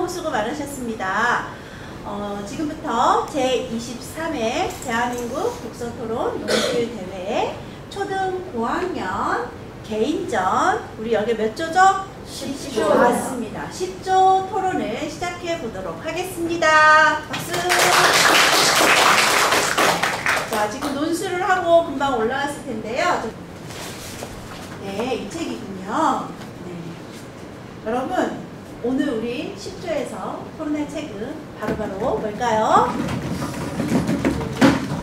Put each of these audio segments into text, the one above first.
너무 수고 많으셨습니다. 지금부터 제23회 대한민국 독서토론 논술대회 초등 고학년 개인전, 우리 여기 몇 조죠? 10조. 맞습니다. 10조 토론을 시작해 보도록 하겠습니다. 박수! 자, 지금 논술을 하고 금방 올라왔을 텐데요. 네, 이 책이군요. 네. 여러분, 오늘 우리 10조에서 토론할 책은 바로 뭘까요?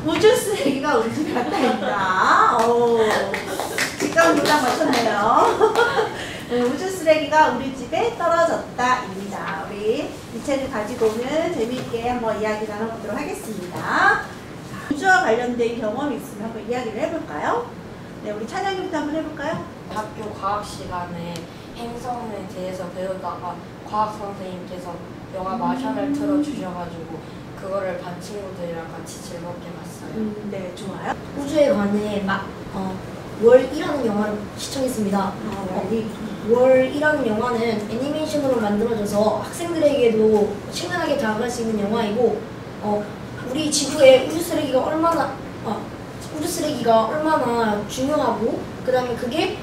우주 쓰레기가 우리 집에 왔다입니다. 직감 문장 맞췄네요. 우주 쓰레기가 우리 집에 떨어졌다입니다. 우리 이 책을 가지고는 재미있게 한번 이야기 나눠보도록 하겠습니다. 우주와 관련된 경험이 있으면 한번 이야기를 해볼까요? 네, 우리 찬영이부터 한번 해볼까요? 학교 과학 시간에 행성에 대해서 배우다가 과학 선생님께서 영화 마션을 틀어주셔가지고 그거를 반 친구들이랑 같이 즐겁게 봤어요. 네, 좋아요. 우주에 관해 월이라는 영화를 시청했습니다. 월이라는 영화는 애니메이션으로 만들어져서 학생들에게도 친근하게 다가갈 수 있는 영화이고, 우리 지구에 우주 쓰레기가 얼마나 중요하고, 그 다음에 그게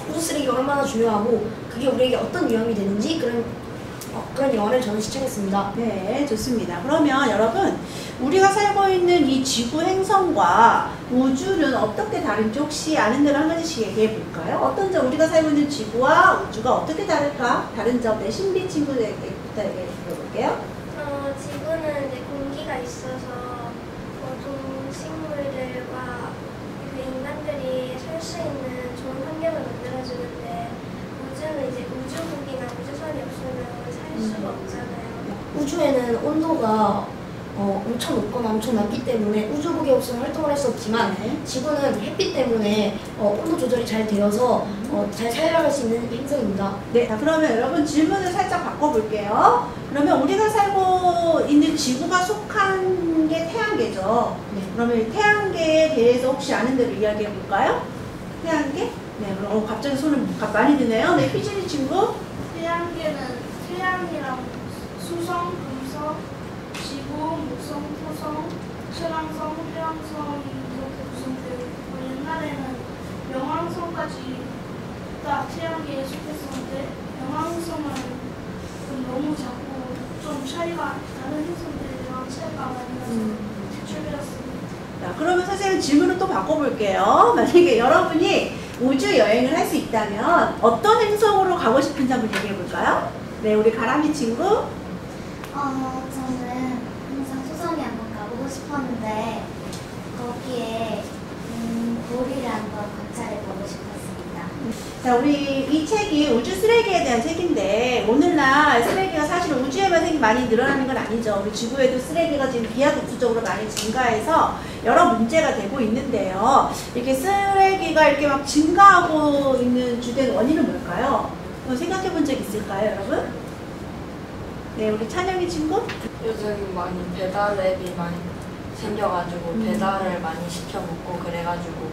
우주 쓰레기가 얼마나 중요하고 그게 우리에게 어떤 위험이 되는지 그런 영화를 저는 시청했습니다. 네, 좋습니다. 그러면 여러분, 우리가 살고 있는 이 지구 행성과 우주는 어떻게 다른지 혹시 아는 대로 한 가지씩 얘기해 볼까요? 어떤 점, 우리가 살고 있는 지구와 우주가 어떻게 다를까? 다른 점, 네, 신비 친구들에게부터 얘기해 볼게요. 지구는 이제 공기가 있어서 모든 식물들과 인간들이 살 수 있는 좋은 환경을 만들어주는데, 우주는 이제 우주국이나 우주선이 없으면 살 수가 없잖아요. 우주에는 온도가 엄청 높거나 엄청 낮기 때문에 우주국이 없으면 활동을 할 수 없지만, 지구는 햇빛 때문에 온도 조절이 잘 되어서 잘 살아갈 수 있는 행성입니다. 네, 자, 그러면 여러분 질문을 살짝 바꿔볼게요. 그러면 우리가 살고 있는 지구가 속한 게 태양계죠. 네. 그러면 태양계에 대해서 혹시 아는 대로 이야기해 볼까요? 태양계? 네, 그럼 갑자기 손을 많이 드네요. 네, 휘진이 친구. 태양계는 태양이랑 수성, 금성, 지구, 목성, 토성, 천왕성, 해왕성 이렇게 구성되어 있고, 옛날에는 명왕성까지 딱 태양계에 속했었는데, 명왕성은 좀 너무 작고 좀 차이가 다른 행성들이랑 차이가 많이 나서 퇴출되었습니다. 자, 그러면 선생님 질문을 또 바꿔볼게요. 만약에 여러분이 우주 여행을 할 수 있다면 어떤 행성으로 가고 싶은지 한번 얘기해 볼까요? 네, 우리 가람이 친구. 저는 항상 수성에 한번 가보고 싶었는데, 거기에 고리를 한번 관찰해보고 싶었습니다. 자, 우리 이 책이 우주 쓰레기에 대한 책인데, 오늘날 쓰레기가 사실 우주에만 많이 늘어나는 건 아니죠. 우리 지구에도 쓰레기가 지금 기하급수적으로 많이 증가해서 여러 문제가 되고 있는데요. 이렇게 쓰레기가 이렇게 막 증가하고 있는 주된 원인은 뭘까요? 생각해 본 적 있을까요, 여러분? 네, 우리 찬영이 친구? 요즘 많이 배달 앱이 많이 생겨가지고 배달을 많이 시켜 먹고, 그래가지고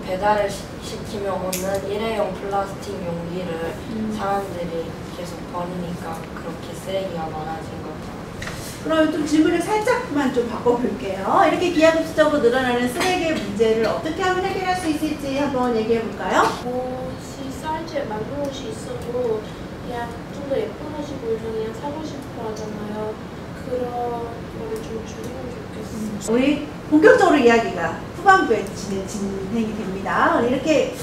배달을 시키면 오는 일회용 플라스틱 용기를 사람들이 계속 버리니까 그렇게 쓰레기가 많아진 것 같아요. 그럼 좀 질문을 살짝만 좀 바꿔볼게요. 이렇게 기하급수적으로 늘어나는 쓰레기의 문제를 어떻게 하면 해결할 수 있을지 한번 얘기해 볼까요? 옷이 사이즈에 맞는 옷이 있어도 그냥 좀 더 예쁜 옷이 보이면 그냥 사고 싶어 하잖아요. 그런 거를 좀 줄이면 좋겠어요. 우리 본격적으로 이야기가 후반부에 진행이 됩니다. 이렇게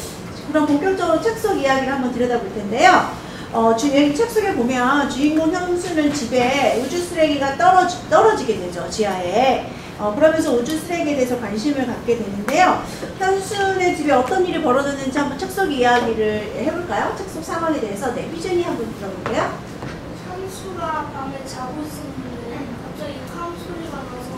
그럼 본격적으로 책 속 이야기를 한번 들여다볼 텐데요. 여기 책 속에 보면 주인공 현수는 집에 우주 쓰레기가 떨어지게 되죠, 지하에. 그러면서 우주 쓰레기에 대해서 관심을 갖게 되는데요. 현수네 집에 어떤 일이 벌어졌는지 한번 책 속 이야기를 해볼까요? 책 속 상황에 대해서. 네, 휘준이 한번 들어볼게요. 현수가 밤에 자고 있었는데 갑자기 쾅 소리가 나서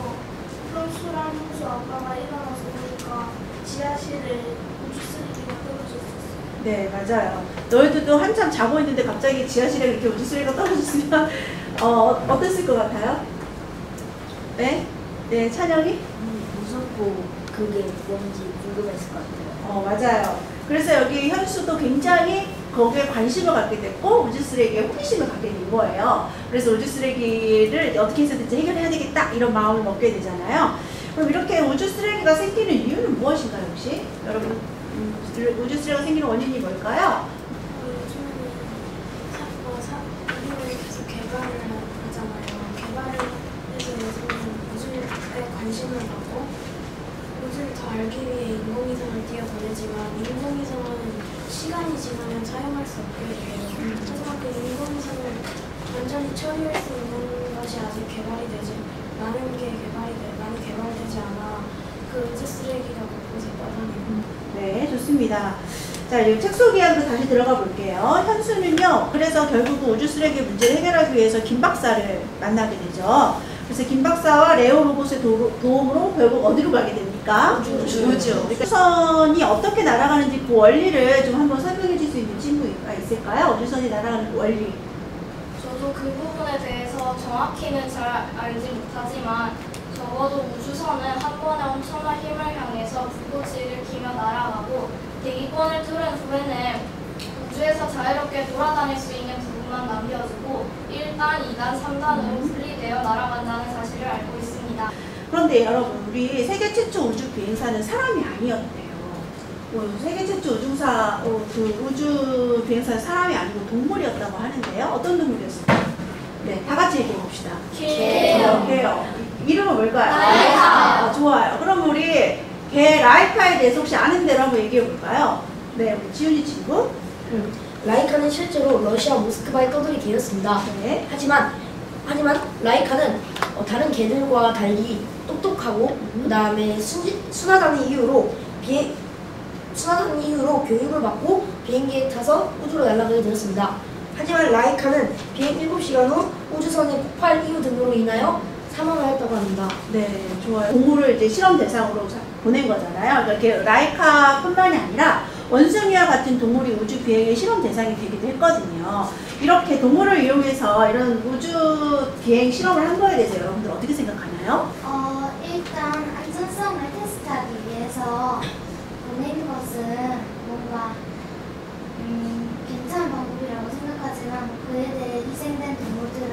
현수랑 현수 아빠가 일어나서 보니까 지하실에 우주 쓰레기가 떨어졌었어요. 네, 맞아요. 너희들도 한참 자고 있는데 갑자기 지하실에 이렇게 우주 쓰레기가 떨어졌으면 어땠을 것 같아요? 네? 네, 찬영이? 무섭고 그게 뭔지 궁금했을 것 같아요. 맞아요. 그래서 여기 현수도 굉장히 거기에 관심을 갖게 됐고 우주 쓰레기에 호기심을 갖게 된 거예요. 그래서 우주 쓰레기를 어떻게 해서든지 해결해야 되겠다 이런 마음을 먹게 되잖아요. 그럼 이렇게 우주 쓰레기가 생기는 이유는 무엇인가요, 혹시? 여러분, 우주 쓰레기가 생기는 원인이 뭘까요? 요즘에는 우리는 계속 개발을 하잖아요. 개발을 해서 요즘은 우주에 관심을 갖고 우주를 더 알기 위해 인공위성을 띄워보내지만 인공위성은 시간이 지나면 사용할 수 없게 돼요. 하지만 그 인공위성을 완전히 처리할 수 있는 것이 아직 많이 개발되지 않아 그 우주 쓰레기가 곳곳에 떠다니고. 네, 좋습니다. 자, 이 책 속 이야기로 다시 들어가 볼게요. 현수는요, 그래서 결국 우주 쓰레기 문제를 해결하기 위해서 김 박사를 만나게 되죠. 그래서 김 박사와 레오 로봇의 도움으로 결국 어디로 가게 됩니까? 우주. 우주선이 어떻게 날아가는지 그 원리를 좀 한번 설명해 줄 수 있는 친구가 있을까요? 우주선이 날아가는 그 원리. 저도 그 부분에 대해서 정확히는 잘 알지 못하지만 적어도 우주선은 한 번에 엄청난 힘을 향해서 불꽃을 일으키며 날아가고 대기권을 뚫은 후에는 우주에서 자유롭게 돌아다닐 수 있는 부분만 남겨주고 1단, 2단, 3단으로 분리되어 날아간다는 사실을 알고 있습니다. 그런데 여러분, 우리 세계 최초 우주 비행사는 사람이 아니었대요. 세계 최초 그 우주 비행사는 사람이 아니고 동물이었다고 하는데요. 어떤 동물이었을까요? 네, 다 같이 얘기해 봅시다. 개요. 이름은 뭘까요? 라이카. 좋아요. 그럼 우리 개 라이카에 대해서 혹시 아는 대로 한번 얘기해 볼까요? 네, 우리 지훈이 친구. 라이카는 실제로 러시아 모스크바의 떠돌이 개였습니다. 네. 하지만 라이카는 다른 개들과 달리 똑똑하고 그 다음에 순하다는 이유로 교육을 받고 비행기에 타서 우주로 날아가게 되었습니다. 하지만 라이카는 비행 7시간 후 우주선의 폭발 이유 등으로 인하여 사망을 했다고 합니다. 네, 좋아요. 동물을 이제 실험 대상으로 보낸 거잖아요. 그러니까 라이카뿐만이 아니라 원숭이와 같은 동물이 우주 비행의 실험 대상이 되기도 했거든요. 이렇게 동물을 이용해서 이런 우주 비행 실험을 한 거에 대해서 여러분들 어떻게 생각하나요? 일단 안전성을 테스트하기 위해서 보낸 것은 뭔가 괜찮은 방법이라고 생각하지만 그에 대해 희생된 동물들은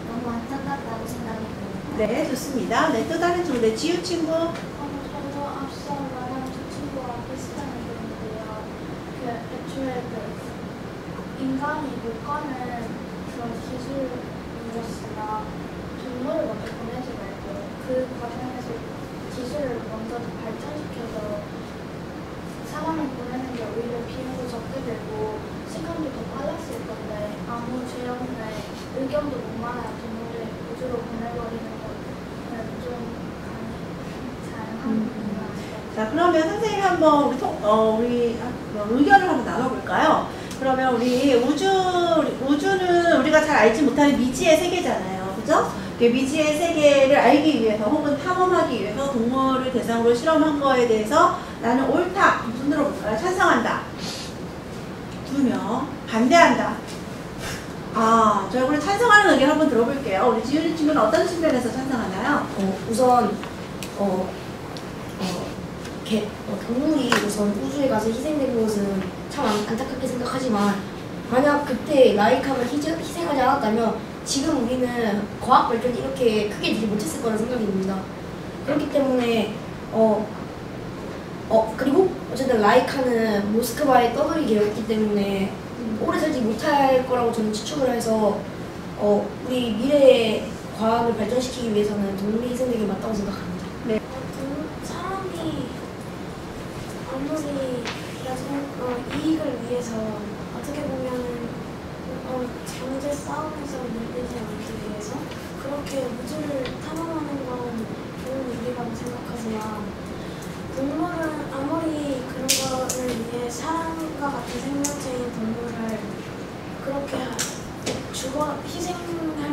너무 안타깝다고 생각해요. 네, 좋습니다. 네, 또 다른 친구, 네, 지우 친구. 저도 앞서 말한 두 친구와 비슷한 의견인데요. 애초에 인간이 못 가는 그런 기술이었으나 동물을 먼저 보내지 말고 그 과정에서 기술을 먼저 발전시켜서 사람을 보내는 게 오히려 비용도 적게 들고 시간도 더 빨랐을 건데 아무 죄 없는 의견도 못 말아야 동물을 우주로 보내버리는 건 좀 잘한 부분이 아닐까. 자, 그러면 선생님 한번 우리 의견을 한번 나눠볼까요? 그러면 우리 우주는 우리가 잘 알지 못하는 미지의 세계잖아요. 그죠? 미지의 세계를 알기 위해서 혹은 탐험하기 위해서 동물을 대상으로 실험한 거에 대해서 나는 옳다. 손 들어볼까요? 찬성한다. 2명. 반대한다. 저 이번에 찬성하는 의견 한번 들어볼게요. 우리 지윤이 친구는 어떤 측면에서 찬성하나요? 우선 동물이 우선 우주에 가서 희생된 것은 참 안타깝게 생각하지만 만약 그때 라이카가 희생하지 않았다면 지금 우리는 과학 발전이 이렇게 크게 되지 못했을 거라 생각이 듭니다. 그렇기 때문에 그리고 어쨌든 라이카는 모스크바의 떠돌이 개였기 때문에 오래 살지 못할 거라고 저는 추측을 해서 우리 미래의 과학을 발전시키기 위해서는 동물이 희생되기 맞다고 생각합니다. 네. 사람이 아무리 이익을 위해서 어떻게 보면은 경제 싸움에서 밀리지 않기 위해서 그렇게 우주를 탐험하는 건 좋은 일이라고 생각하지만 동물은 아무리 그런 거를 위해 사람과 같은 생명체인 동물을 그렇게 희생할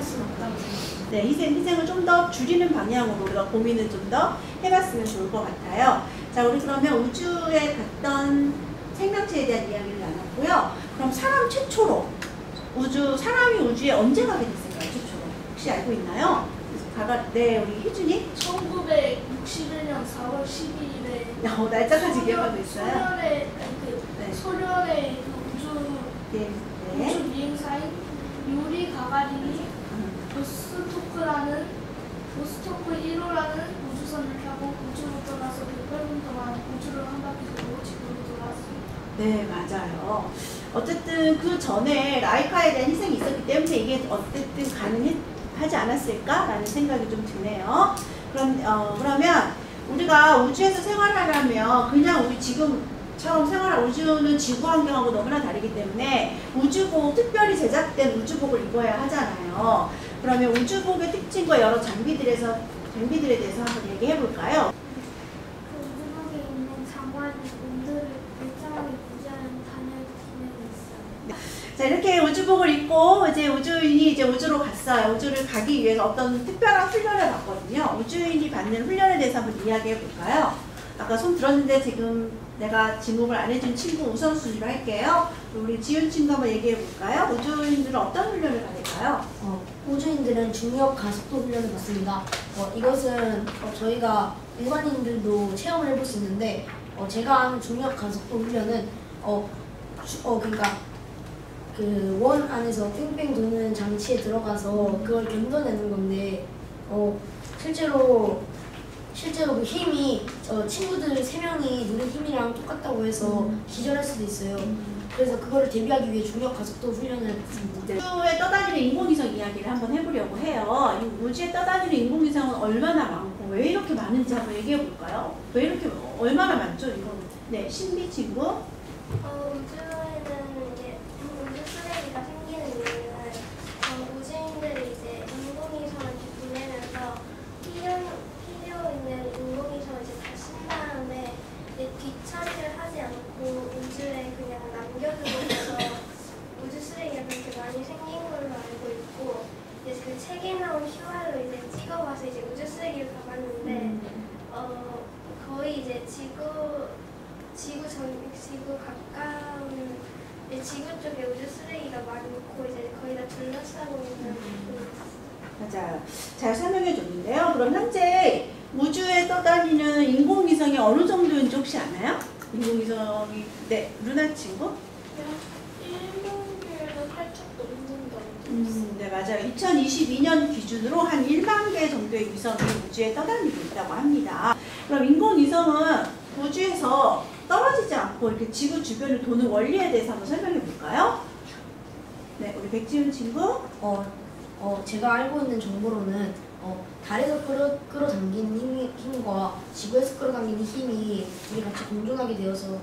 수는 없다고 생각합니다. 네, 희생을 좀 더 줄이는 방향으로 우리가 고민을 좀 더 해봤으면 좋을 것 같아요. 자, 우리 그러면 우주에 갔던 생명체에 대한 이야기를 나눴고요. 그럼 사람이 우주에 언제 가게 됐을까요? 최초로. 혹시 알고 있나요? 네, 우리 희준이? 1961년 4월 12일에 날짜까지 기억하고 있어요. 소련의 우주 네. 네. 우주 비행사인 유리 가가린이 보스토크 1호라는 우주선을 타고 우주로 떠나서 600분 동안 우주를 한 바퀴 돌고 지구로 돌아왔습니다. 네, 맞아요. 어쨌든 그 전에 라이카에 대한 희생이 있었기 때문에 이게 어쨌든 가능하지 않았을까라는 생각이 좀 드네요. 그러면 우리가 우주에서 생활하려면 그냥 우리 지금처럼 우주는 지구 환경하고 너무나 다르기 때문에 우주복, 특별히 제작된 우주복을 입어야 하잖아요. 그러면 우주복의 특징과 여러 장비들에 대해서 한번 얘기해 볼까요? 그 우주복에 있는 장관이 몸들을 일정하게 유지하는 단열 기능이 있어요. 자, 이렇게 우주복을 입고 이제 우주인이 이제 우주로 갔어요. 우주를 가기 위해서 어떤 특별한 훈련을 받거든요. 우주인이 받는 훈련에 대해서 한번 이야기해 볼까요? 아까 손 들었는데 지금 내가 지목을 안 해준 친구 우선순위로 할게요. 우리 지윤 친구 한번 얘기해 볼까요? 우주인들은 어떤 훈련을 받을까요? 우주인들은 중력 가속도 훈련을 받습니다. 이것은 저희가 일반인들도 체험을 해볼 수 있는데 제가 하는 중력 가속도 훈련은 그러니까 그 원 안에서 뺑뺑 도는 장치에 들어가서 그걸 견뎌내는 건데 실제로 그 힘이 친구들 3명이 누른 힘이랑 똑같다고 해서 기절할 수도 있어요. 그래서 그거를 대비하기 위해 중력 가속도 훈련을 받습니다. 우주에 떠다니는 인공위성 이야기를 한번 해보려고 해요. 이 우주에 떠다니는 인공위성은 얼마나 많고 왜 이렇게 많은지 한번 얘기해 볼까요? 왜 이렇게 얼마나 많죠? 이거 네, 신비 친구. 우주에는 이제 우주 쓰레기가 생기는 이유는 우주인들이 이제 인공위성을 보내면서 필요 있는 인공위성을 이제 다 신 다음에 이제 뒤처리를 하지 않고 우주에 그냥 남겨두고 있어서 우주 쓰레기가 그렇게 많이 생긴 걸로 알고 있고 이제 그 책에 나온 QR로 이제 찍어봐서 이제 우주 쓰레기를 가봤는데 거의 이제 지구 가까운 지구 쪽에 우주 쓰레기가 많고 이제 거의 다 둘러싸고 있는 맞아요. 잘 설명해 줬는데요. 그럼 현재 우주에 떠다니는 인공위성이 어느 정도인지 혹시 아나요? 인공위성이 네, 루나 친구? 1분기에는 살짝 넘는다고 네, 맞아요. 2022년 기준으로 한 1만 개 정도의 위성이 우주에 떠다니고 있다고 합니다. 그럼 인공위성은 우주에서 떨어지지 않고 이렇게 지구 주변을 도는 원리에 대해서 한번 설명해 볼까요? 네, 우리 백지훈 친구. 제가 알고 있는 정보로는 달에서 끌어당기는 힘과 지구에서 끌어당기는 힘이 둘이 같이 공존하게 되어서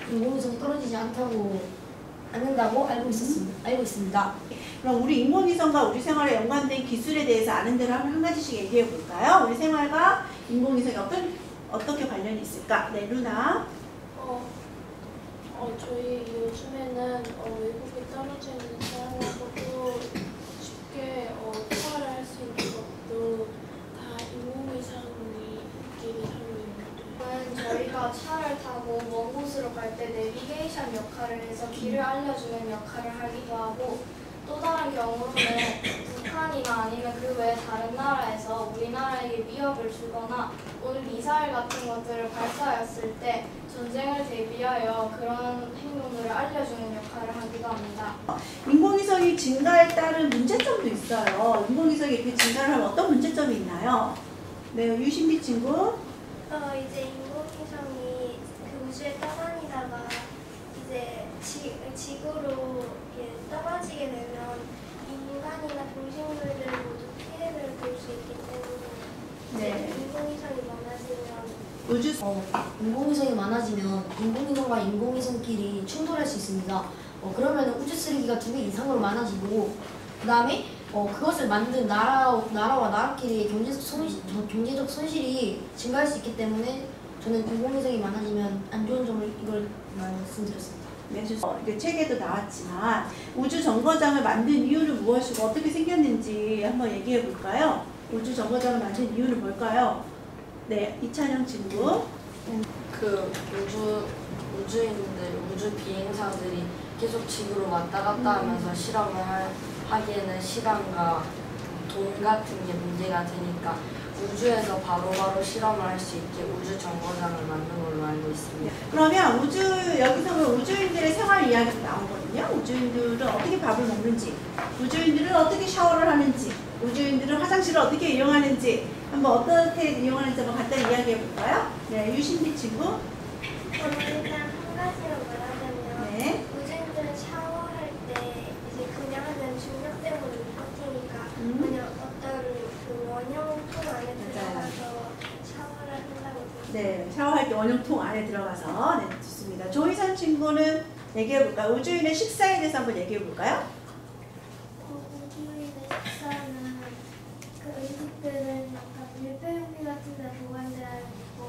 인공위성이 떨어지지 않는다고 알고 있습니다. 그럼 우리 인공위성과 우리 생활에 연관된 기술에 대해서 아는 대로 한 가지씩 얘기해 볼까요? 우리 생활과 인공위성이 어떻게 관련이 있을까? 네, 루나. 저희 요즘에는 외국에 떨어져 있는 사람하고도 쉽게 통화를 할 수 있는 것도 다 인공위성끼리 하고 있는 거예요. 저희가 차를 타고 먼 곳으로 갈 때 내비게이션 역할을 해서 길을 알려주는 역할을 하기도 하고 또 다른 경우는 북한이나 아니면 그 외 다른 나라에서 우리나라에게 위협을 주거나 오늘 미사일 같은 것들을 발사했을 때 전쟁을 대비하여 그런 행동들을 알려주는 역할을 하기도 합니다. 인공위성이 증가에 따른 문제점도 있어요. 인공위성이 이렇게 증가를 하면 어떤 문제점이 있나요? 네, 유신비 친구. 이제 인공위성이 그 우주에 떠다니다가 이제 지구로 떨어지게 되면 인간이나 동식물들 모두 피해를 볼 수 있기 때문에 네. 인공위성이 많아지면 인공위성이 많아지면 인공위성과 인공위성끼리 충돌할 수 있습니다. 그러면 우주 쓰레기가 2배 이상으로 많아지고 그 다음에 그것을 만든 나라와 나라끼리 경제적 손실이 증가할 수 있기 때문에 저는 인공위성이 많아지면 안 좋은 점을 이걸 말씀드렸습니다. 네, 이게 책에도 나왔지만 우주 정거장을 만든 이유는 무엇이고 어떻게 생겼는지 한번 얘기해 볼까요? 우주 정거장을 만든 이유는 뭘까요? 네, 이찬영 친구. 그 우주인들, 우주 비행사들이 계속 지구로 왔다 갔다 하면서 실험을 하기에는 시간과 돈 같은 게 문제가 되니까 우주에서 바로바로 실험을 할 수 있게 우주 정거장을 만든 걸로 알고 있습니다. 그러면 여기서 보면 우주인들의 생활 이야기가 나오거든요. 우주인들은 어떻게 밥을 먹는지, 우주인들은 어떻게 샤워를 하는지, 우주인들은 화장실을 어떻게 이용하는지, 한번 어떻게 이용하는지 한번 간단히 이야기해 볼까요? 네, 유신비 친구. 일단 한 가지로 말하자면 네. 우주인들은 샤워할 때 이제 그냥 하면 중력 때문에 못 버티니까 그냥 어떤 그 원형통 안에 들어가서 샤워를 한다고 들었어요. 네, 샤워할 때 원형통 안에 들어가서. 네, 좋습니다. 조희선 친구는 얘기해 볼까요? 우주인의 식사에 대해서 한번 얘기해 볼까요? 우주인의 식사는 그 음식들은 약간 밀폐용기 같은 데 보관되어 있고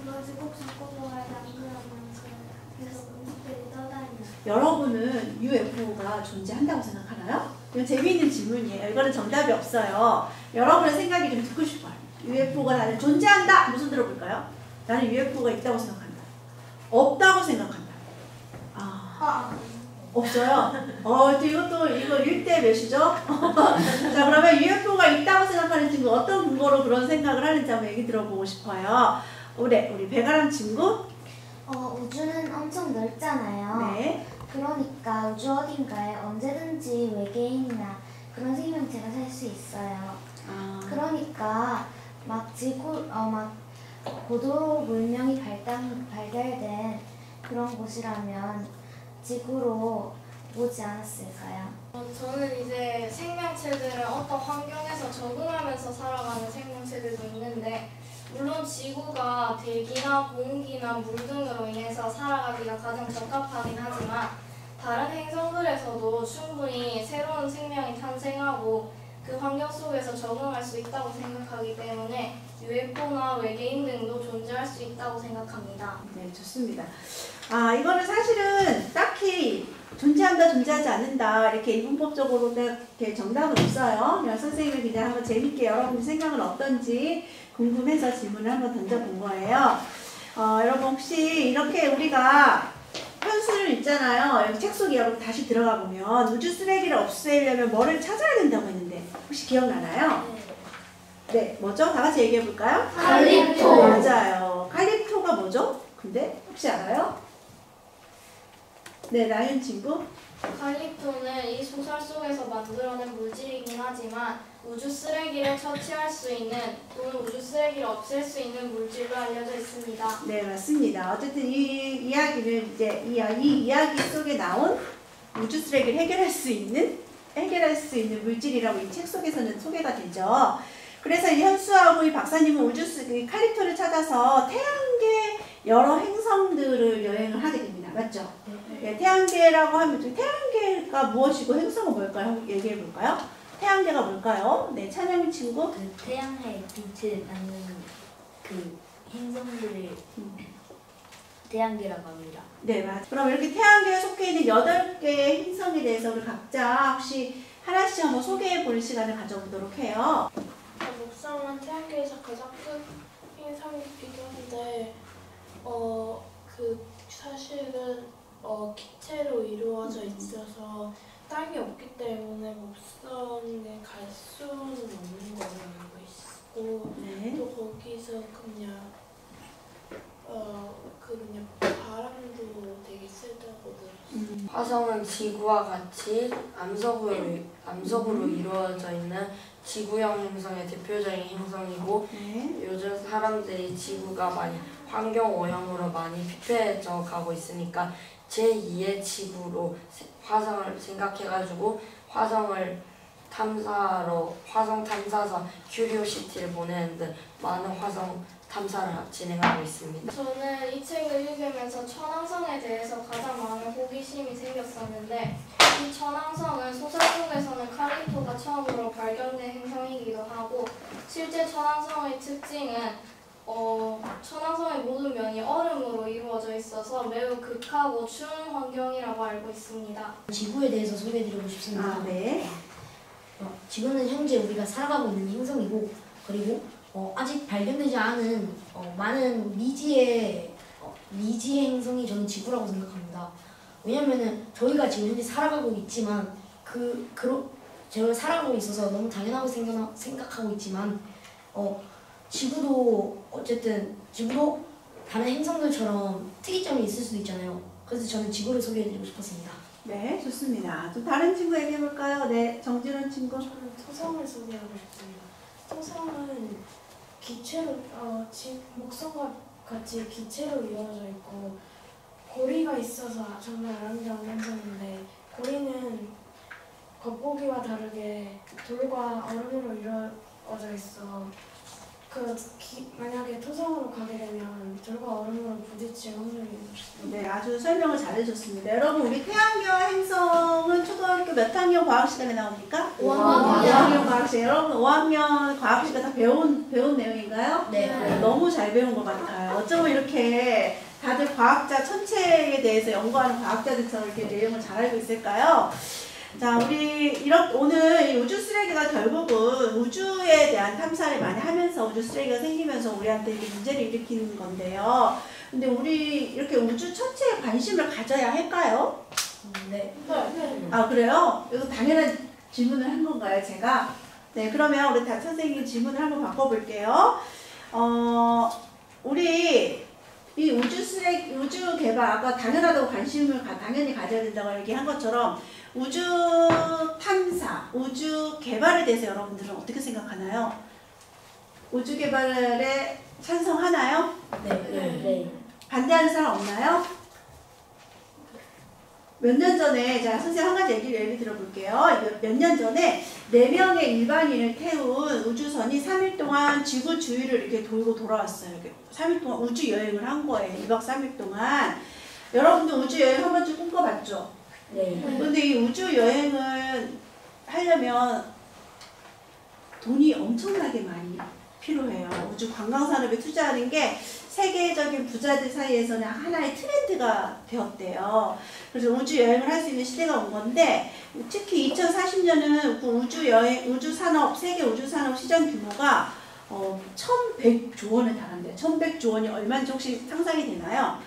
그것을 꼭 잡고 먹어야 안 그러면 계속 음식들이 떠다녀요. 여러분은 UFO가 존재한다고 생각하나요? 이건 재미있는 질문이에요. 이거는 정답이 없어요. 여러분의 생각이 좀 듣고 싶어요. UFO가 나는 존재한다. 무슨 들어볼까요? 나는 UFO가 있다고 생각한다. 없다고 생각한다. 없어요? 이거 1대 몇이죠? 자, 그러면 UFO가 있다고 생각하는 친구 어떤 근거로 그런 생각을 하는지 한번 얘기 들어보고 싶어요. 우리 배가람 친구. 우주는 엄청 넓잖아요. 네. 그러니까 우주 어딘가에 언제든지 외계인이나 그런 생명체가 살 수 있어요. 그러니까 막 고도 문명이 발달된 그런 곳이라면 지구로 오지 않았을까요? 저는 이제 생명체들은 어떤 환경에서 적응하면서 살아가는 생명체들도 있는데 물론 지구가 대기나 공기나 물 등으로 인해서 살아가기가 가장 적합하긴 하지만 다른 행성들에서도 충분히 새로운 생명이 탄생하고 그 환경 속에서 적응할 수 있다고 생각하기 때문에 UFO나 외계인 등도 존재할 수 있다고 생각합니다. 네, 좋습니다. 이거는 사실은 딱히 존재하지 않는다 이렇게 이분법적으로 이렇게 정답은 없어요. 그냥 선생님이 그냥 한번 재밌게 여러분의 생각은 어떤지 궁금해서 질문을 한번 던져본 거예요. 여러분 혹시 이렇게 우리가 현수를 있잖아요. 여기 책 속에 여러분 다시 들어가 보면 우주 쓰레기를 없애려면 뭐를 찾아야 된다고 했는데 혹시 기억나나요? 네, 뭐죠? 다 같이 얘기해 볼까요? 칼립토. 맞아요. 칼립토가 뭐죠? 근데 혹시 알아요? 네, 나윤 친구. 칼립토는 이 소설 속에서 만들어낸 물질이긴 하지만 우주 쓰레기를 처치할 수 있는 또는 우주 쓰레기를 없앨 수 있는 물질로 알려져 있습니다. 네, 맞습니다. 어쨌든 이 이야기는 이제 이 이야기 속에 나온 우주 쓰레기를 해결할 수 있는 물질이라고 이 책 속에서는 소개가 되죠. 그래서 이 현수하고 이 박사님은 칼립토를 찾아서 태양계 여러 행성들을 여행을 하게 됩니다. 맞죠? 네, 태양계라고 하면 태양계가 무엇이고 행성은 뭘까요? 한번 얘기해 볼까요? 태양계가 뭘까요? 네, 찬영이 친구. 그 태양의 빛을 받는 그 행성들을 태양계라고 합니다. 네, 맞아요. 그럼 이렇게 태양계에 속해 있는 8개의 행성에 대해서 우리 각자 혹시 하나씩 한번 소개해 볼 시간을 가져보도록 해요. 목성은 태양계에서 가장 큰 행성이기도 한데 사실은 기체로 이루어져 있어서 땅이 없기 때문에 목성에 갈 수는 없는 걸로 알고 있고 네. 또 거기서 그냥 바람도 되게 세다고 들었어요. 화성은 지구와 같이 암석으로 이루어져 있는 지구형 행성의 대표적인 행성이고 네. 요즘 사람들이 지구가 많이 환경 오염으로 많이 피폐해져 가고 있으니까 제2의 지구로 화성을 생각해가지고 화성 탐사선 큐리오시티를 보내는데 많은 화성 탐사를 진행하고 있습니다. 저는 이 책을 읽으면서 천왕성에 대해서 가장 많은 호기심이 생겼었는데 이 천왕성은 소설 속에서는 칼립토가 처음으로 발견된 행성이기도 하고 실제 천왕성의 특징은 천왕성의 모든 면이 얼음으로 이루어져 있어서 매우 극하고 추운 환경이라고 알고 있습니다. 지구에 대해서 소개해드리고 싶습니다. 네. 지구는 현재 우리가 살아가고 있는 행성이고 그리고 아직 발견되지 않은 많은 미지의 행성이 저는 지구라고 생각합니다. 왜냐면은 저희가 지금 현재 살아가고 있지만 저희가 살아가고 있어서 너무 당연하고 생각하고 있지만 지구도 어쨌든 지구도 다른 행성들처럼 특이점이 있을 수도 있잖아요. 그래서 저는 지구를 소개해드리고 싶었습니다. 네, 좋습니다. 또 다른 친구 얘기해볼까요? 네, 정진원 친구. 저는 토성을 소개하고 싶습니다. 토성은 기체로 목성과 같이 기체로 이루어져 있고 고리가 있어서 정말 아름다운 행성인데 고리는 겉보기와 다르게 돌과 얼음으로 이루어져 있어. 만약에 토성으로 가게 되면 돌과 얼음으로 부딪힐 확률이 있습니다. 네, 아주 설명을 잘해줬습니다. 여러분, 우리 태양계와 행성은 초등학교 몇 학년 과학 시간에 나옵니까? 5학년 과학 시간. 여러분, 5학년 과학 시간 다 배운 내용인가요? 네. 너무 잘 배운 것 같아요. 어쩌면 이렇게 다들 과학자 천체에 대해서 연구하는 과학자들처럼 이렇게 내용을 잘 알고 있을까요? 자, 우리 오늘 이 우주 쓰레기가 결국은 우주에 대한 탐사를 많이 하면서 우주 쓰레기가 생기면서 우리한테 이렇게 문제를 일으키는 건데요. 근데 우리 이렇게 우주 천체에 관심을 가져야 할까요? 네. 아, 그래요? 이거 당연한 질문을 한 건가요, 제가? 네, 그러면 우리 다 선생님 질문을 한번 바꿔볼게요. 우리 이 우주 개발, 아까 당연하다고 관심을 당연히 가져야 된다고 얘기한 것처럼 우주 탐사, 우주 개발에 대해서 여러분들은 어떻게 생각하나요? 우주 개발에 찬성하나요? 네. 반대하는 사람 없나요? 몇 년 전에, 자, 선생님 한 가지 예를 들어볼게요. 몇 년 전에 4명의 일반인을 태운 우주선이 3일 동안 지구 주위를 이렇게 돌고 돌아왔어요. 이렇게 3일 동안 우주 여행을 한 거예요. 2박 3일 동안. 여러분도 우주 여행 한 번쯤 꿈꿔봤죠? 네. 근데 이 우주 여행을 하려면 돈이 엄청나게 많이 필요해요. 우주 관광 산업에 투자하는 게 세계적인 부자들 사이에서는 하나의 트렌드가 되었대요. 그래서 우주 여행을 할 수 있는 시대가 온 건데, 특히 2040년은 그 우주 산업, 세계 우주 산업 시장 규모가 1,100조 원에 달한대요. 1,100조 원이 얼마인지 혹시 상상이 되나요?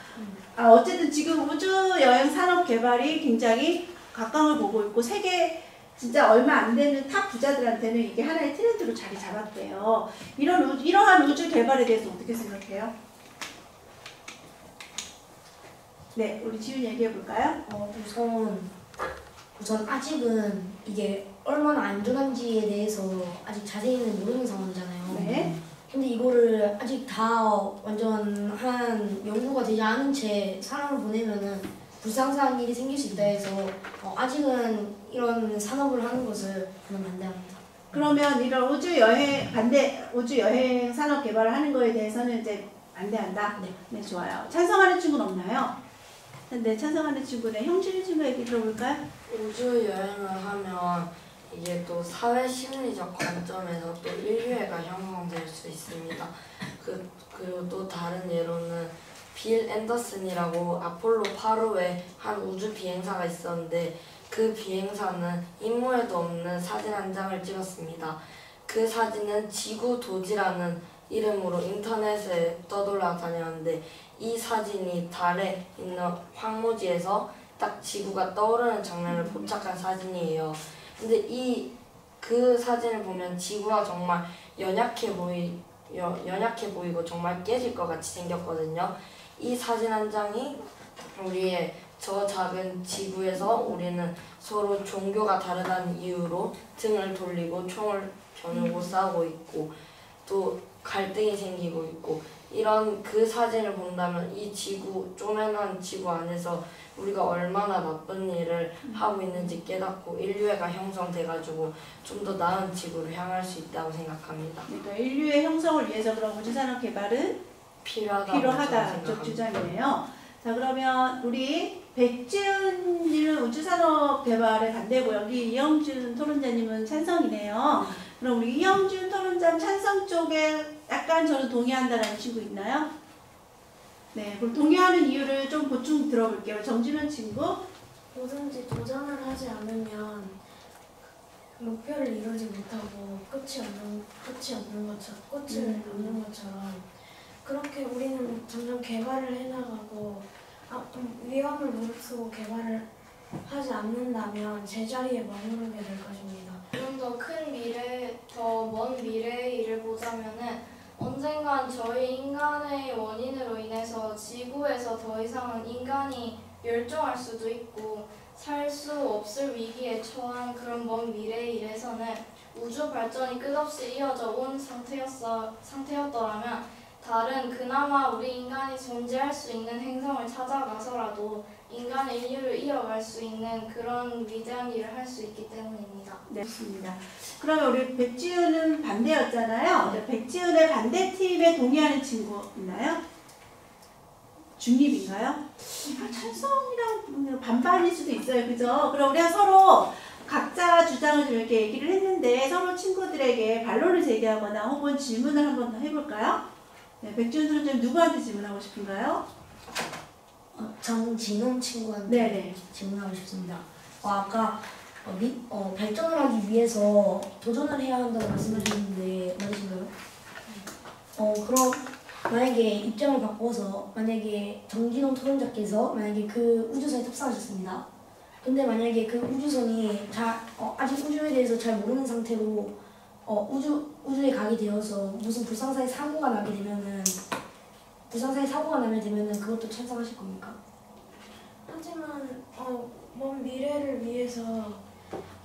어쨌든 지금 우주 여행 산업 개발이 굉장히 각광을 보고 있고 세계 진짜 얼마 안 되는 탑 부자들한테는 이게 하나의 트렌드로 자리 잡았대요. 이러한 우주 개발에 대해서 어떻게 생각해요? 네, 우리 지훈이 얘기해 볼까요? 우선 아직은 이게 얼마나 안전한지에 대해서 아직 자세히는 모르는 상황이잖아요. 네. 근데 이거를 아직 다 완전한 연구가 되지 않은 채 사람을 보내면은 불상사한 일이 생길 수 있다 해서 아직은 이런 산업을 하는 것을 저는 반대합니다. 그러면 이런 우주 여행 산업 개발을 하는 거에 대해서는 이제 반대한다? 네. 네, 좋아요. 찬성하는 친구는 없나요? 근데 찬성하는 친구는 형준이 친구 얘기 들어볼까요? 우주 여행을 하면 이게 또 사회 심리적 관점에서 또 인류애가 형성될 수 있습니다. 그리고 또 다른 예로는 빌 앤더슨이라고 아폴로 8호에 한 우주 비행사가 있었는데 그 비행사는 임무에도 없는 사진 한 장을 찍었습니다. 그 사진은 지구도지라는 이름으로 인터넷에 떠돌아다녔는데 이 사진이 달에 있는 황무지에서 딱 지구가 떠오르는 장면을 포착한 사진이에요. 근데 그 사진을 보면 지구가 정말 연약해 보이고 정말 깨질 것 같이 생겼거든요. 이 사진 한 장이 우리의 저 작은 지구에서 우리는 서로 종교가 다르다는 이유로 등을 돌리고 총을 겨누고 싸우고 있고 또 갈등이 생기고 있고 이런 그 사진을 본다면 이 쪼맨한 지구 안에서 우리가 얼마나 나쁜 일을 하고 있는지 깨닫고 인류애가 형성돼가지고 좀 더 나은 지구를 향할 수 있다고 생각합니다. 그러니까 인류의 형성을 위해서 그런 우주산업 개발은 필요하다. 쪽 주장이네요. 자, 그러면 우리 백지은님은 우주산업 개발에 반대고 여기 이영준 토론자님은 찬성이네요. 그럼 우리 이영준 토론자 찬성 쪽에 약간 저는 동의한다라는 친구 있나요? 네, 그럼 동의하는 이유를 좀 보충 들어볼게요. 정진원 친구. 뭐든지 도전을 하지 않으면 목표를 이루지 못하고 끝을 놓는 것처럼 그렇게 우리는 점점 개발을 해나가고 위험을 무릅쓰고 개발을 하지 않는다면 제자리에 머무르게 될 것입니다. 좀 더 큰 미래에 더 먼 미래의 일을 보자면은 언젠간 저희 인간의 원인으로 인해서 지구에서 더 이상은 인간이 멸종할 수도 있고 살 수 없을 위기에 처한 그런 먼 미래의 일에서는 우주 발전이 끝없이 이어져 온 상태였더라면 다른 그나마 우리 인간이 존재할 수 있는 행성을 찾아가서라도 인간의 인류를 이어갈 수 있는 그런 위대한 일을 할 수 있기 때문입니다. 네, 좋습니다. 그러면 우리 백지윤은 반대였잖아요. 이제 백지윤의 반대팀에 동의하는 친구 있나요? 중립인가요? 찬성이랑 반반일 수도 있어요. 그죠? 그럼 우리가 서로 각자 주장을 좀 이렇게 얘기를 했는데 서로 친구들에게 반론을 제기하거나 혹은 질문을 한번 더 해볼까요? 네, 백지윤 선생님 누구한테 질문하고 싶은가요? 정진홍 친구한테 네네. 질문하고 싶습니다. 아까 발전을 하기 위해서 도전을 해야 한다고 말씀하셨는데 맞으신가요? 그럼 만약에 입장을 바꿔서 만약에 정진홍 토론자께서 만약에 그 우주선에 탑승하셨습니다. 근데 만약에 그 우주선이 아직 우주에 대해서 잘 모르는 상태로 우주에 가게 되어서 무슨 불상사의 사고가 나게 되면은 그것도 찬성하실 겁니까? 하지만 먼 미래를 위해서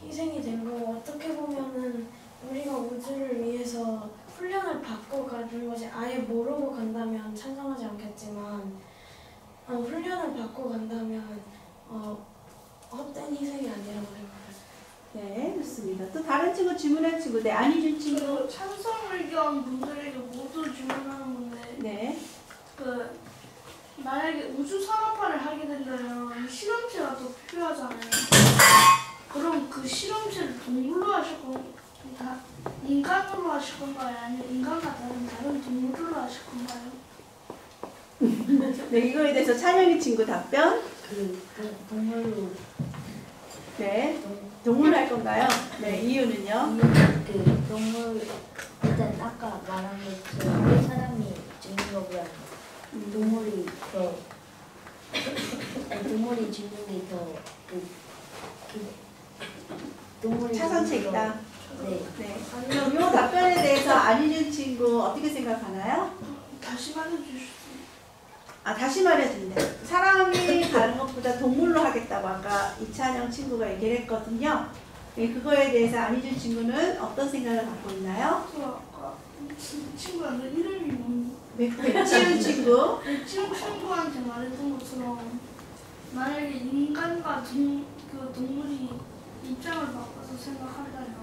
희생이 된 거 어떻게 보면은 우리가 우주를 위해서 훈련을 받고 가는 것이 아예 모르고 간다면 찬성하지 않겠지만 훈련을 받고 간다면 헛된 희생이 아니라고 생각해요. 네, 좋습니다. 또 다른 친구 질문할 친구, 네, 안희준 친구. 찬성 의견 분들에게 모두 질문하는 건데 네. 만약에 우주 산업화를 하게 된다면 실험체가 더 필요하잖아요. 그럼 그 실험체를 동물로 하실 건가요? 인간으로 하실 건가요? 아니면 인간과 다른 동물로 하실 건가요? 네, 이거에 대해서 찬영이 친구 답변. 동물로. 네. 동물로 할 건가요? 네, 이유는요? 동물 일단 아까 말한 것처럼 사람이 죽는 거보다 동물이 죽는 게 더 동물이 차선책이다. 네. 네. 그럼 이 답변에 대해서 안희준 친구 어떻게 생각하나요? 다시 말해주실 수 다시 말해준대. 사람이 가는 것보다 동물로 하겠다고 아까 이찬영 친구가 얘기를 했거든요. 네, 그거에 대해서 안희준 친구는 어떤 생각을 갖고 있나요? 아까 친구한테 이름이 뭔지 백지윤 친구. 친구한테 말했던 것처럼 만약에 인간과 동물이 입장을 바꿔서 생각한다면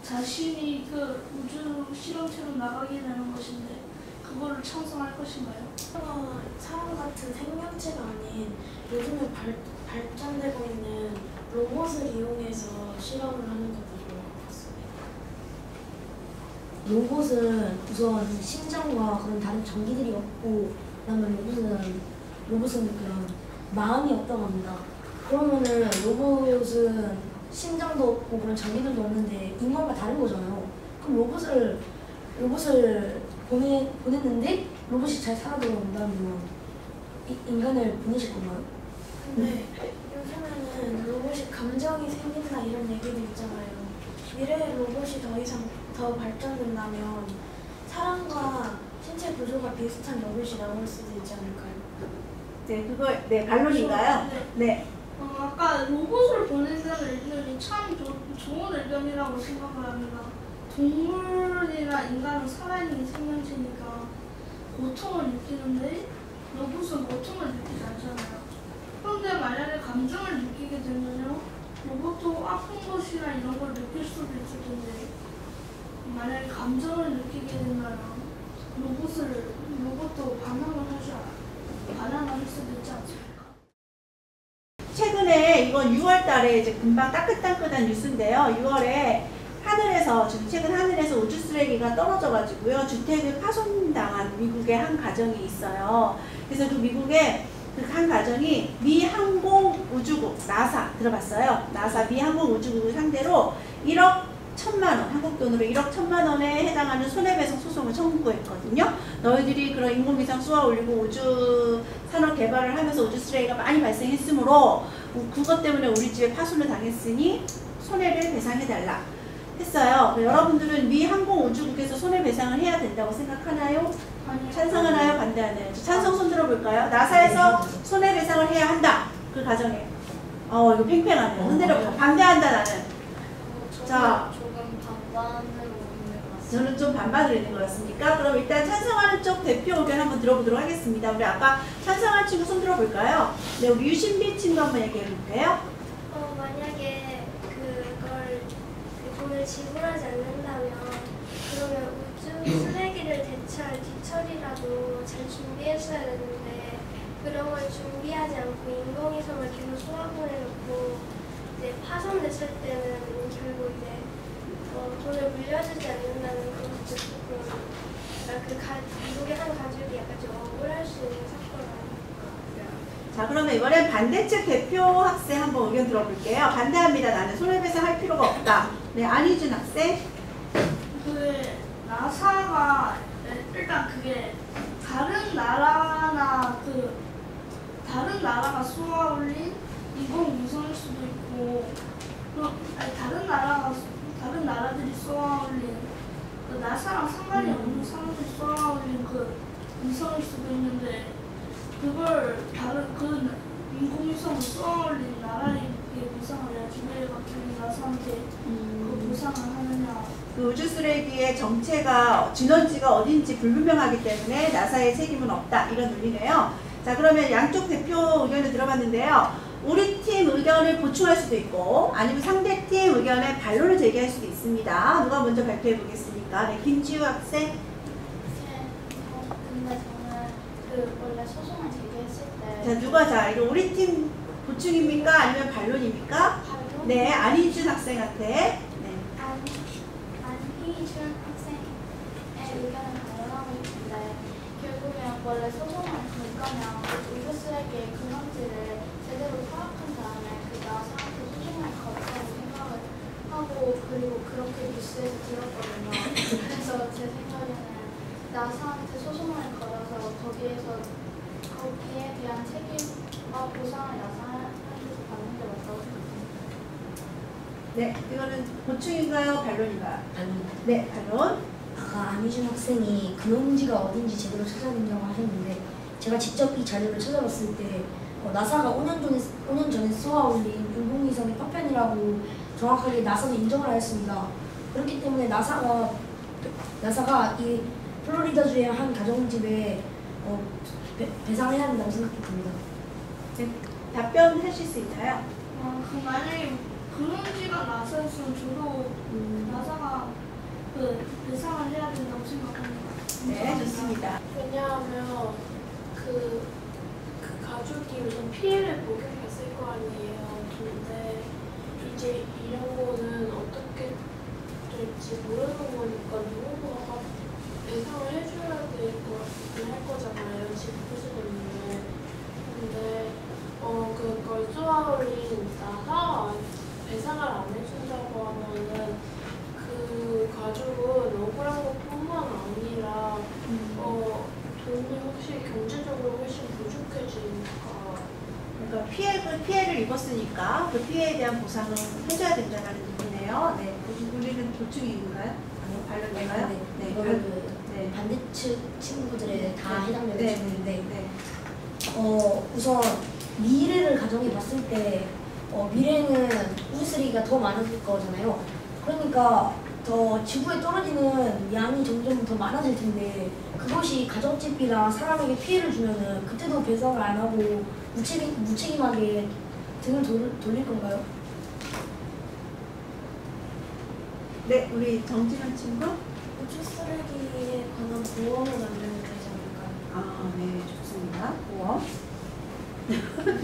자신이 그 우주 실험체로 나가게 되는 것인데 그거를 찬성할 것인가요? 사람 같은 생명체가 아닌 요즘에 발전되고 있는 로봇을 이용해서 실험을 하는 것도 좋을 것 같습니다. 로봇은 우선 심장과 그런 다른 전기들이 없고 그다음에 로봇은 그런 마음이 없다고 합니다. 그러면은 로봇은 심장도 없고 그런 전기들도 없는데 인간과 다른 거잖아요. 그럼 로봇을 보냈는데 로봇이 잘 살아돌아온다면 인간을 보내실 건가요? 근데 요즘에는 로봇이 감정이 생긴다 이런 얘기도 있잖아요. 미래의 로봇이 더 발전된다면 사람과 신체 구조가 비슷한 로봇이 나올 수도 있지 않을까요? 네, 반론인가요? 네. 아까 로봇을 보낸다는 의견이 참 좋은 의견이라고 생각을 합니다. 동물이나 인간은 살아있는 생명체니까 고통을 느끼는데 로봇은 고통을 느끼지 않잖아요. 그런데 만약에 감정을 느끼게 되면요, 로봇도 아픈 것이나 이런 걸 느낄 수도 있을 텐데 만약에 감정을 느끼게 된다면 로봇도 반항을 할 수도 있지 않습니까? 최근에 이번 6월 달에 이제 금방 따끈따끈한 뉴스인데요. 6월에 최근 하늘에서 우주 쓰레기가 떨어져가지고요. 주택을 파손당한 미국의 한 가정이 있어요. 그래서 그 미국의 그 한 가정이 미 항공우주국, 나사 들어봤어요. 나사 미 항공우주국을 상대로 1억 1,000만 원, 한국 돈으로 1억 1,000만 원에 해당하는 손해배상 소송을 청구했거든요. 너희들이 그런 인공위성 쏘아 올리고 우주 산업 개발을 하면서 우주 쓰레기가 많이 발생했으므로 그것 때문에 우리 집에 파손을 당했으니 손해를 배상해달라. 했어요. 여러분들은 미 항공우주국에서 손해배상을 해야 된다고 생각하나요? 찬성하나요? 반대하나요? 찬성 손 들어볼까요? 나사에서 손해배상을 해야 한다. 그 가정에. 이거 팽팽하네요. 흔들어. 반대한다 나는. 자, 조금 반반으로 있는 것 같습니다. 저는 좀 반반으로 있는 것 같습니까? 그럼 일단 찬성하는 쪽 대표 의견 한번 들어보도록 하겠습니다. 우리 아까 찬성할 친구 손 들어볼까요? 네, 우리 유신비 친구 한번 얘기해 볼게요. 만약에 그걸 지불하지 않는다면 그러면 우주 쓰레기를 대체할 뒤처리라도 잘 준비했어야 되는데 그런 걸 준비하지 않고 인공위성을 계속 쏘아보내놓고 이제 파손됐을 때는 결국 이제 돈을 물려주지 않는다는 것도 조금 미국의 한 가족이 약간 좀 억울할 수 있는 사건 아닐까. 자, 그러면 이번엔 반대측 대표 학생 한번 의견 들어볼게요. 반대합니다. 나는 손해배상 할 필요가 없다. 네, 안희준 학생. 나사가 일단 그게 다른 나라가 쏘아올린 인공위성일 수도 있고, 다른 나라들이 쏘아올린 나사랑 상관이 없는 사람들이 쏘아올린 그 위성일 수도 있는데 그걸 그 인공위성을 쏘아올린 나라의 위성을 내가 갑자기 나사한테 그 보상을 하느냐. 그 우주 쓰레기의 정체가 진원지가 어딘지 불분명하기 때문에 나사의 책임은 없다. 이런 논리네요. 자, 그러면 양쪽 대표 의견을 들어봤는데요. 우리 팀 의견을 보충할 수도 있고 아니면 상대 팀 의견에 반론을 제기할 수도 있습니다. 누가 먼저 발표해 보겠습니까? 네, 김지우 학생. 근데 저는 원래 소송을 제기했을 때 이거 우리 팀 보충입니까? 아니면 반론입니까? 발로 네, 안희준 학생한테. 네. 안희준 학생의 의견을 반영하고 있는데 결국엔 원래 소송을 걸 거면 우주 쓰레기의 근원지를 제대로 파악한 다음에 그 나사한테 소송을 걸었다고 생각을 하고 그리고 그렇게 뉴스에서 들었거든요. 그래서 제 생각에는 나사한테 소송을 걸어서 거기에 대한 책임과 보상을 나사한테서 받는 게 맞다고 생각합니다. 네, 이거는 보충인가요? 반론인가요? 반론. 네, 반론. 아까 안희준 학생이 근원지가 어딘지 제대로 찾아낸다고 하셨는데 제가 직접 이 자료를 찾아봤을 때 나사가 5년 전에 쏘아올린 인공위성의 파편이라고 정확하게 나사는 인정을 하였습니다. 그렇기 때문에 나사가 이 플로리다주의 한 가정집에 배상해야 한다고 생각됩니다. 네, 답변하실 수 있나요? 만약에 근원지가 나사였으면 저도 나사가 배상을 해야 된다고 생각합니다. 네, 좋습니다. 왜냐하면 그 가족이 우선 피해를 목격했을 거 아니에요. 근데 이제 이런 거는 어떻게 될지 모르는 거니까 누군가가 배상을 해줘야 할 거잖아요. 집 부수는데. 근데 그걸 쏘아올린 나사가 배상을 안 해준다고 하면은 그 가족은 억울한 것뿐만 아니라 돈이 혹시 경제적으로 훨씬 부족해지니까. 그러니까 피해를 입었으니까 그 피해에 대한 보상은 해줘야 된다는 얘기네요. 네, 우리는 보충인가요? 아니면 반론인가요? 네, 이거는 반대측 친구들에 다 해당되는 질문인데 우선 미래를 가정해 봤을 때 미래는 우주 쓰레기가 더 많아질 거잖아요. 그러니까 더 지구에 떨어지는 양이 점점 더 많아질 텐데 그것이 가정집이나 사람에게 피해를 주면은 그때도 배상을 안 하고 무책임하게 등을 돌릴 건가요? 네, 우리 정진원 친구. 우주 쓰레기에 관한 보험을 만들면 되지 않을까요? 네, 좋습니다. 보험.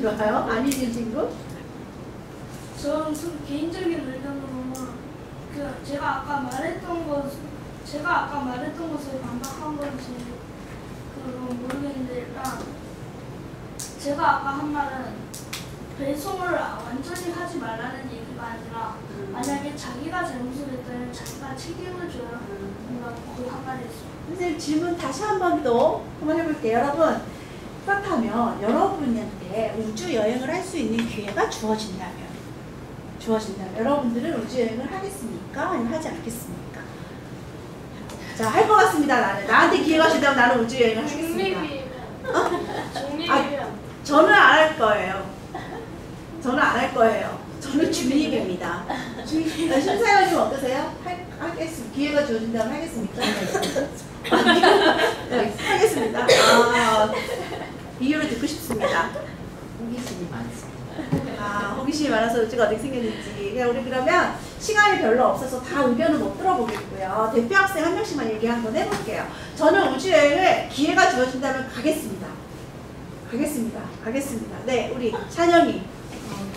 좋아요. 안희준 친구. 저는 개인적인 의견으로는 제가 아까 말했던 것을 반박한 건지 그건 모르겠는데 일단 제가 아까 한 말은 배송을 완전히 하지 말라는 얘기가 아니라 만약에 자기가 잘못을 했다면 자기가 책임을 져야 한다고 그 한 말이었어요. 선생님 질문 다시 한 번 또 한번 해볼게요. 여러분, 그렇다면 여러분한테 우주 여행을 할 수 있는 기회가 주어진다면 주어진다면 여러분들은 우주여행을 하겠습니까? 아니면 하지 않겠습니까? 자, 할 것 같습니다. 나한테 기회가 준다면 나는 우주여행을 하겠습니다. 중립이면 저는 안 할 거예요. 저는 안 할 거예요. 저는 중립입니다. 심사위원님 어떠세요? 하겠습니다. 기회가 주어진다면 하겠습니까? 네, 하겠습니다. 이유를 듣고 싶습니다. 호기심이 많습니다. 호기심이 많아서 우주가 어떻게 생겼는지. 우리 그러면 시간이 별로 없어서 다 의견을 못 들어보겠고요. 대표 학생 한 명씩만 얘기 한번 해볼게요. 저는 우주여행을 기회가 주어진다면 가겠습니다. 가겠습니다. 네, 우리 찬영이.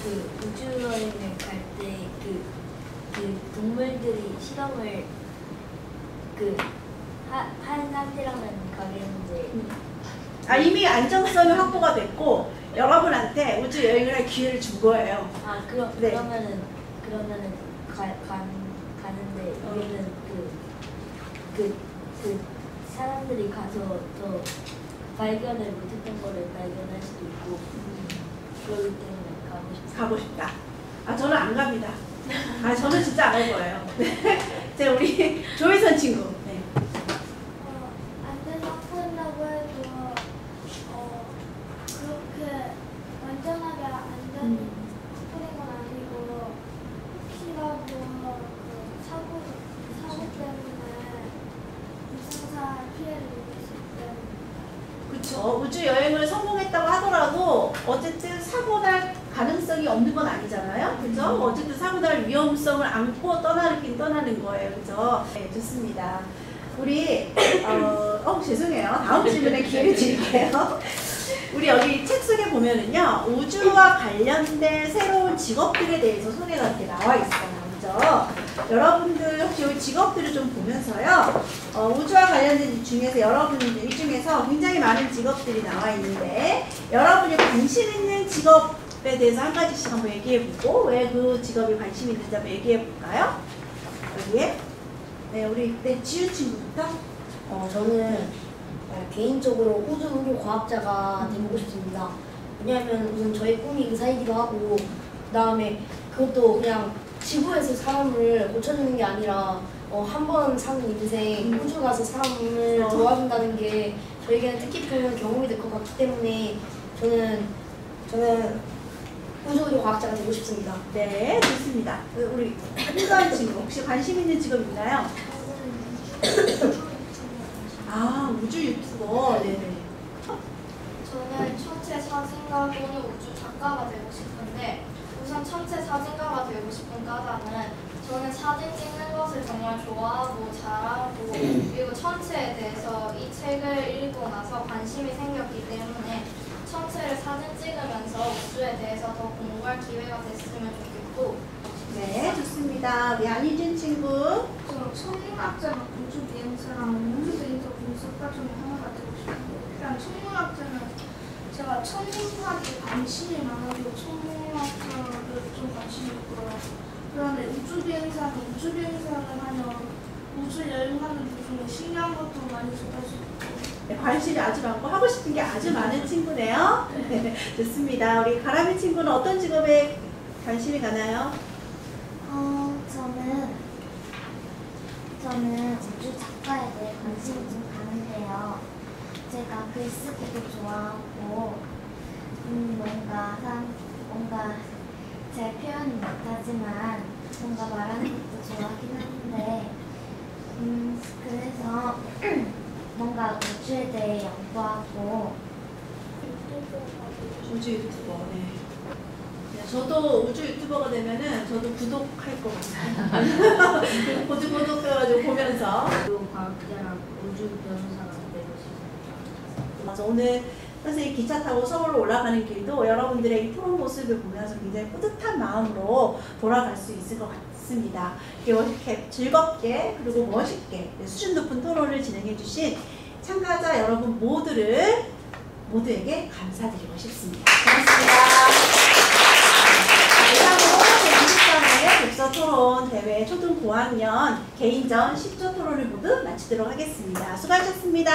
그 우주여행을 갈 때 그 동물들이 실험을 한 상태라면 가겠는데 이미 안정성이 확보가 됐고 여러분한테 우주여행을 할 기회를 준 거예요. 네. 그러면은 가는데 우리는 그 사람들이 가서 더 발견을 못했던 거를 발견할 수도 있고 그렇기 때문에 가고 싶다. 저는 안 갑니다. 저는 진짜 안 할 거예요. 자, 우리 조혜선 친구. 네. 안전 확보한다고 해도 그렇게 완전하게 안전 확보된 건 아니고 혹시라도 그 사고 때문에 무상사 피해를 입을 수 있기 때문에. 그쵸. 우주여행을 성공했다고 하더라도 어쨌든 사고 날 가능성이 없는 건 아니잖아요. 그죠? 어쨌든 사고 날 위험성을 안고 떠나는 거예요. 그죠? 네, 좋습니다. 우리 죄송해요. 다음 질문에 기회를 드릴게요. 우리 여기 책 속에 보면은요, 우주와 관련된 새로운 직업들에 대해서 소개가 이렇게 나와 있어요. 그죠? 여러분들 혹시 여기 직업들을 좀 보면서요, 우주와 관련된 중에서 여러분들 이 중에서 굉장히 많은 직업들이 나와 있는데, 여러분이 관심 있는 직업에 대해서 한 가지씩 한번 얘기해보고, 왜 그 직업에 관심이 있는지 한번 얘기해볼까요? 여기에? 네, 우리 지윤 친구부터. 저는 개인적으로 우주과학자가 되고 싶습니다. 왜냐하면 우선 저의 꿈이 의사이기도 하고, 그 다음에 그것도 그냥 지구에서 사람을 고쳐주는 게 아니라 한 번 사는 인생 우주 가서 사람을 도와준다는 게 저에게는 뜻깊은 경험이 될 것 같기 때문에 저는 우주과학자가 되고 싶습니다. 네, 좋습니다. 우리 한가은 친구 혹시 관심 있는 직업 있나요? 우주 유튜버. 네네. 저는 천체 사진가 또는 우주 작가가 되고 싶은데 우선 천체 사진가가 되고 싶은 까닭은 저는 사진 찍는 것을 정말 좋아하고 잘하고 그리고 천체에 대해서 이 책을 읽고 나서 관심이 생겼기 때문에 천체를 사진 찍으면서 우주에 대해서 더 공부할 기회가 됐으면 좋겠고. 네, 좋습니다. 우리 안희준 친구. 저 천문학자랑 우주 비행사랑 우주 데이터 분석가 중에 하나가 되고 싶은데, 일단 천문학자는 제가 천문학에 관심이 많아서 천문학자를 좀 관심이 있고요. 그런데 우주 비행사는 하면 우주 여행하는 도중에 신기한 것도 많이 접할 수 있고. 네, 관심이 아주 많고 하고 싶은 게 아주 많은 친구네요. 네, 좋습니다. 우리 가람이 친구는 어떤 직업에 관심이 가나요? 저는 우주 작가에 대해 관심이 좀 가는데요. 제가 글쓰기도 좋아하고 뭔가 잘 표현은 못하지만 뭔가 말하는 것도 좋아하긴 하는데 그래서 뭔가 우주에 대해 연구하고. 우주 유튜버. 네. 저도 우주 유튜버가 되면은 저도 구독할 것 같아요. 구독해가지고 보면서. 과학자랑 우주 변호사가 되고 싶습니다. 맞아. 오늘 선생님 기차 타고 서울로 올라가는 길도 여러분들의 이 프로 모습을 보면서 굉장히 뿌듯한 마음으로 돌아갈 수 있을 것 같습니다. 이렇게 즐겁게 그리고 멋있게 수준 높은 토론을 진행해 주신 참가자 여러분 모두에게 감사드리고 싶습니다. 고맙습니다. 이상으로 제23회 독서토론 대회 초등 고학년 개인전 10조 토론을 모두 마치도록 하겠습니다. 수고하셨습니다.